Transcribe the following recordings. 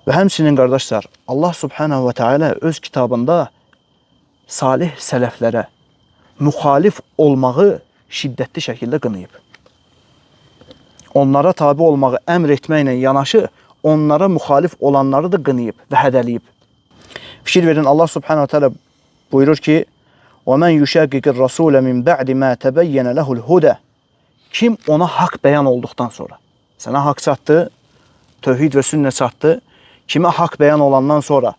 Və həmçinin qardaşlar, Allah Subhanahu və Teala öz kitabında salih sələflərə müxalif olmağı şiddətli şəkildə qınayıb. Onlara tabi olmağı əmr etməklə yanaşı, onlara müxalif olanları da qınayıb və hədəliyib. Fikir verin, Allah Subhanahu və Teala buyurur ki, وَمَنْ يُشَاقِقِ الرَّسُولَ مِنْ بَعْدِ مَا تَبَيَّنَ لَهُ الْهُدَى. Kim ona haqq bəyan olduqdan sonra, sənə haqq çatdı, tövhid və sünnə çatdı, kimə haqq bəyan olandan sonra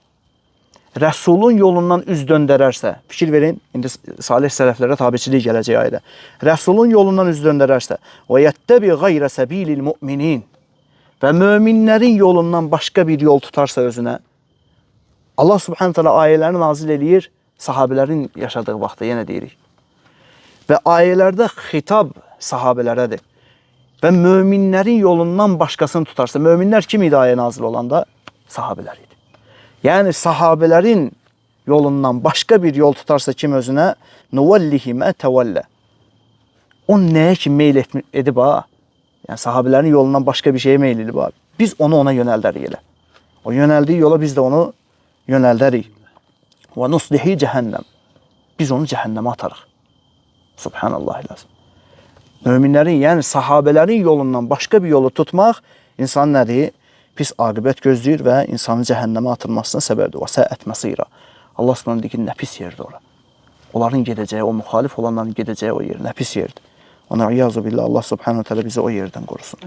Rəsulun yolundan üz döndərərsə, fikir verin, indi salih sələflərə tabiçilik gələcək ayədə. Rəsulun yolundan üz döndərərsə, وَيَتَّبِ غَيْرَ سَب۪يلِ الْمُؤْمِنِينَ və möminlərin yolundan başqa bir yol tutarsa özünə, Allah Subhanahu Teala ayələrini nazil eləyir, sahabələrin yaşadığı vaxtda, yenə deyirik. Və ayələrdə xitab sahabələrədir. Və möminlərin yolundan başqasını tutarsa, möminlər kim idi ayə nazil olanda? Sahabələr idi. Yəni sahabələrin yolundan başqa bir yol tutarsa kim özünə? Nuvallihi mə təvəllə. O nəyə ki meyl edib ha? Yəni sahabələrin yolundan başqa bir şeyə meyl edib ha? Biz onu ona yönəldərik elə. O yönəldiyi yola biz də onu yönəldərik. Və nuslihi cəhənnəm. Biz onu cəhənnəmə atarıq. Subhanallah lazım. Möminlərin, yəni sahabələrin yolundan başqa bir yolu tutmaq insan nədir? Pis aqibət gözləyir və insanın cəhənnəmə atılmasına səbəbdir. Və səət məsira. Allah Subhanahu deyir ki, nə pis yerdir ora. Onların gedəcəyi, o müxalif olanların gedəcəyi o yer nə pis yerdir. Ona iyazu billah, Allah Subhanahu Teala bizi o yerdən qorusun.